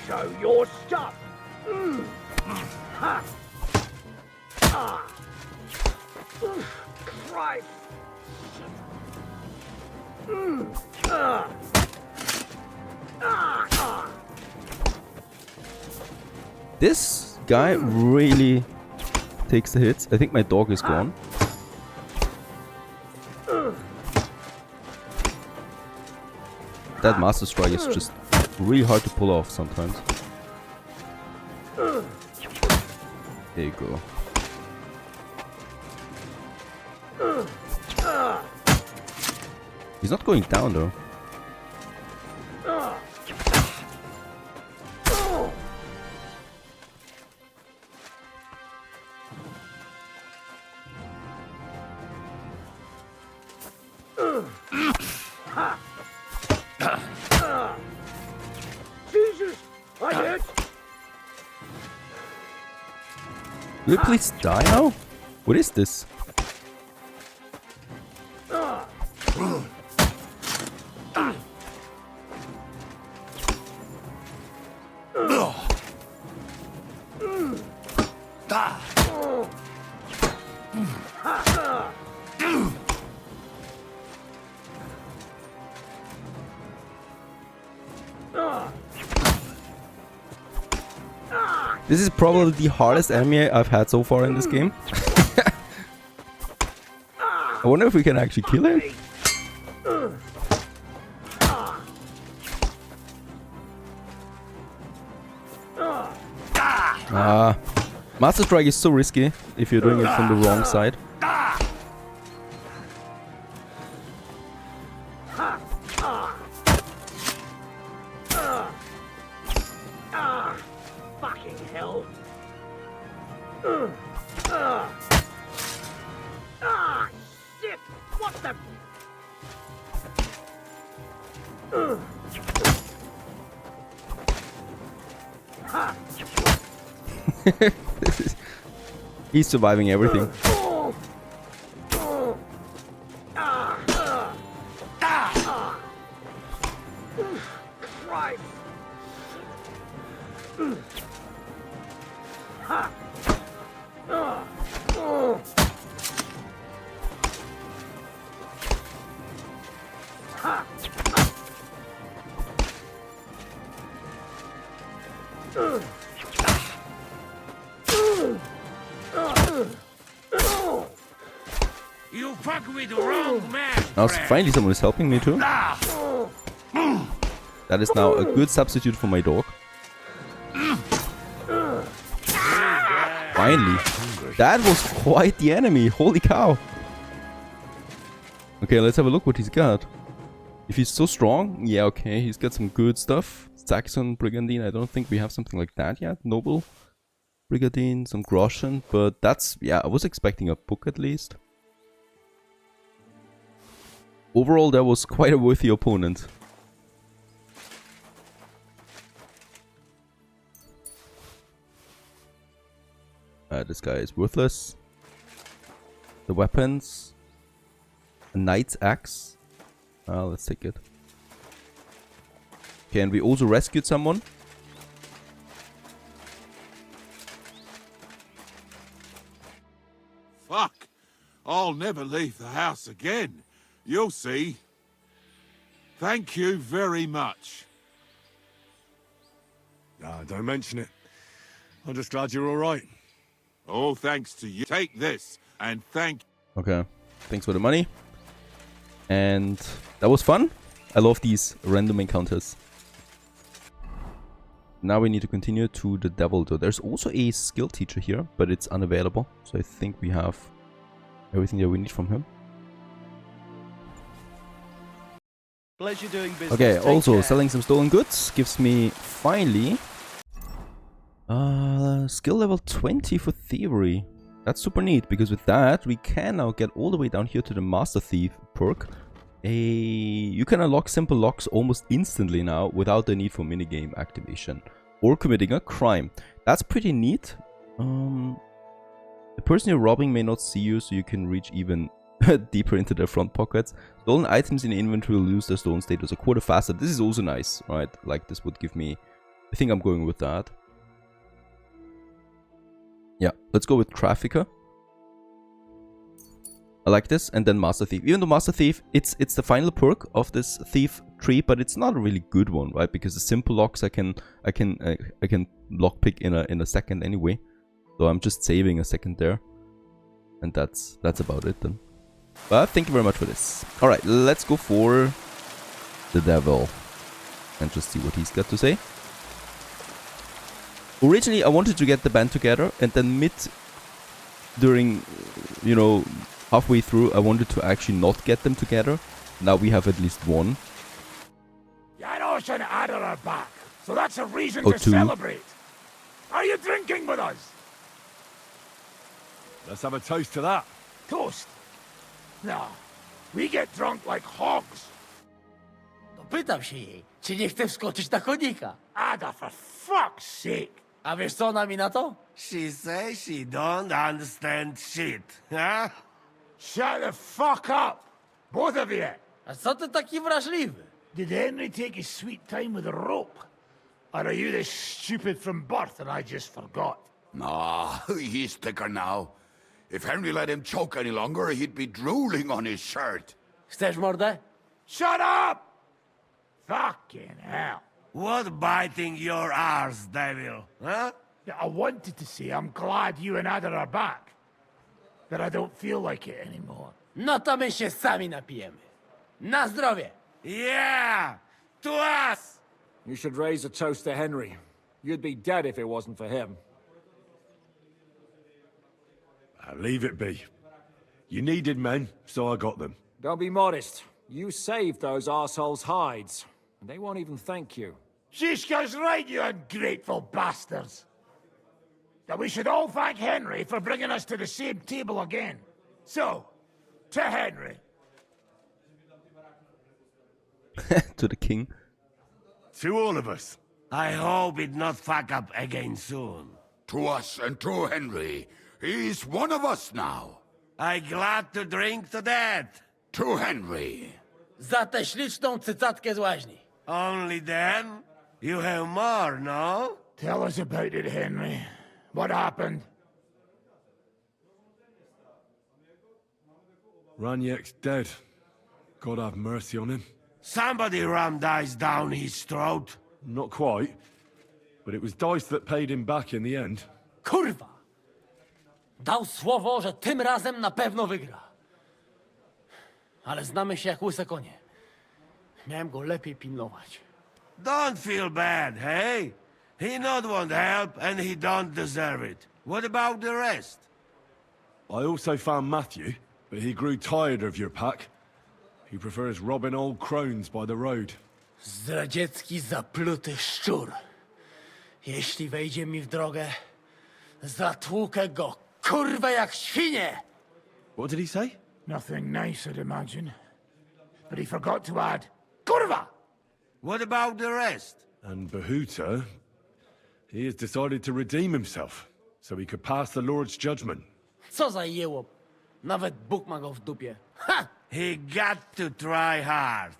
Show your stuff. Ha. Christ. This guy really takes the hits. I think my dog is gone. That Master Strike is just really hard to pull off sometimes. There you go. He's not going down though. Jesus, I hit. Will you please die now? What is this? This is probably the hardest enemy I've had so far in this game. I wonder if we can actually kill him. Master Strike is so risky if you're doing it from the wrong side. Fucking hell. Shit. What the? He's surviving everything. Christ. You fuck with the wrong man. Now finally someone is helping me too. That is now a good substitute for my dog. Finally. That was quite the enemy. Holy cow. Okay, let's have a look what he's got. If he's so strong, yeah, okay, he's got some good stuff. Saxon Brigandine, I don't think we have something like that yet. Noble Brigandine, some Groschen, but that's, yeah, I was expecting a book at least. Overall, that was quite a worthy opponent. This guy is worthless. The weapons. A knight's axe. Let's take it. Okay, and we also rescued someone. Fuck! I'll never leave the house again. You'll see. Thank you very much. Nah, don't mention it. I'm just glad you're all right. All thanks to you. Take this and thank. Okay, thanks for the money. And that was fun. I love these random encounters. Now we need to continue to the devil though. There's also a skill teacher here, but it's unavailable. So I think we have everything that we need from him. Pleasure doing business. Okay, Take also care. selling some stolen goods gives me finally skill level 20 for thievery. That's super neat, because with that we can now get all the way down here to the Master Thief perk. You can unlock simple locks almost instantly now without the need for minigame activation or committing a crime. That's pretty neat. The person you're robbing may not see you, so you can reach even deeper into their front pockets. Stolen items in the inventory will lose their stolen status a quarter faster. This is also nice, right? Like, this would give me... I think I'm going with that. Yeah, let's go with Trafficker. I like this, and then Master Thief. Even though Master Thief, it's the final perk of this thief tree, but it's not a really good one, right? Because the simple locks I can lockpick in a second anyway. So I'm just saving a second there, and that's about it then. But thank you very much for this. All right, let's go for the devil and just see what he's got to say. Originally, I wanted to get the band together, and then during, you know, halfway through, I wanted to actually not get them together. Now we have at least one. Janosh and Ada are back, so that's a reason Oh, to two. celebrate. Are you drinking with us? Let's have a toast to that. Toast? No, we get drunk like hogs. Pytam się jej, czy nie chce wskoczyć na konika. Ada, for fuck's sake. A wiesz co ona mi na to? She says she don't understand shit, huh? Shut the fuck up, both of you. A co ty taki wrażliwy? Did Henry take his sweet time with a rope? Or are you this stupid from birth and I just forgot? Nah, he's thicker now. If Henry let him choke any longer, he'd be drooling on his shirt. Chcesz mordę? Shut up! Fucking hell. What biting your arse, devil, huh? Yeah, I wanted to say I'm glad you and Ada are back. That I don't feel like it anymore. No to my się sami napijemy. Na zdrowie! Yeah! To us! You should raise a toast to Henry. You'd be dead if it wasn't for him. Leave it be. You needed men, so I got them. Don't be modest. You saved those arseholes' hides. And they won't even thank you. Shishka's right, you ungrateful bastards. That we should all thank Henry for bringing us to the same table again. So, to Henry. To the king. To all of us. I hope it not fuck up again soon. To us and to Henry. He's one of us now. I glad to drink to that. To Henry. Za tę śliczną cycatkę z łaźni. Only then? You have more, no? Tell us about it, Henry. What happened? Ranyek's dead. God have mercy on him. Somebody rammed dice down his throat. Not quite. But it was dice that paid him back in the end. Kurwa! Dał słowo, że tym razem na pewno wygra. Ale znamy się jak łyse konie. Miałem go lepiej pilnować. Don't feel bad, hey? He not want help and he don't deserve it. What about the rest? I also found Matthew, but he grew tired of your pack. He prefers robbing old crones by the road. Zdradziecki, zapluty szczur. Jeśli wejdzie mi w drogę, zatłukę go, kurwę, jak świnię! What did he say? Nothing nice, I'd imagine. But he forgot to add, Kurva! What about the rest? And Bohuta, he has decided to redeem himself, so he could pass the Lord's judgment. Co za jełop. Nawet Bóg ma go w dupie. Ha! He got to try hard.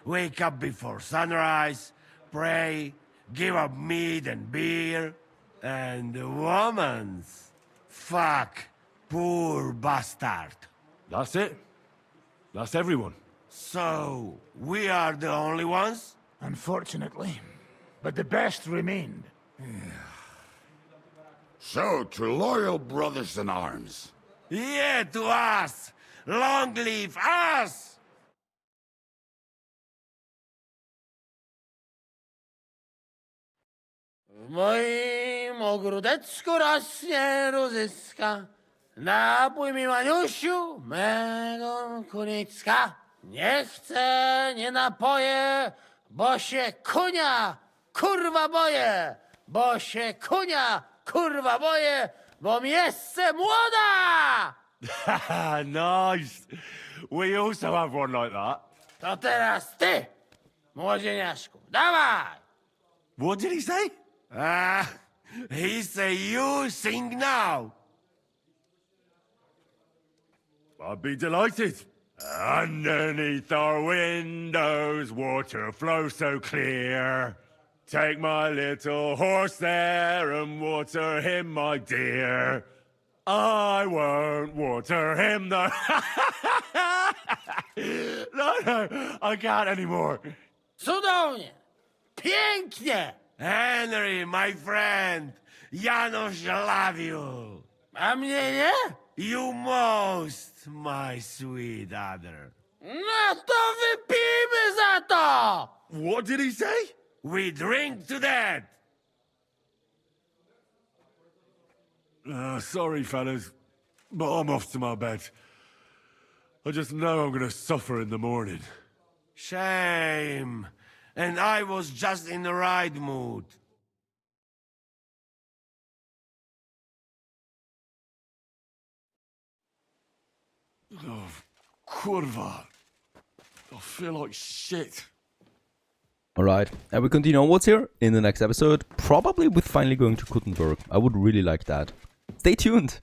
Wake up before sunrise, pray, give up meat and beer, and woman's. Fuck, poor bastard. That's it. That's everyone. So, we are the only ones? Unfortunately. But the best remained. So, to loyal brothers in arms. Yeah, to us! Long live us! W moim ogródeczku rośnie różyska. Napój mi, Maniusiu, mego kunicka. Nie chcę, nie napoję, bo się kunia, kurwa boję. Bo się kunia, kurwa boję, bo mi jeszcze młoda! Nice. We also have one like that. To teraz ty, młodzieniaszku, dawaj! What did he say? He say you sing now. I'd be delighted. Underneath our windows, water flows so clear. Take my little horse there and water him, my dear. I won't water him, though. No, I can't anymore. Cudownie! Pięknie! Henry, my friend, Janosh love you. A mnie nie? You most, my sweet other. No to wypijmy za to! What did he say? We drink to that. Sorry, fellas, but I'm off to my bed. I just know I'm gonna suffer in the morning. Shame. And I was just in the right mood. Oh, kurva. I feel like shit. Alright, and we continue onwards here in the next episode, probably with finally going to Kuttenberg. I would really like that. Stay tuned!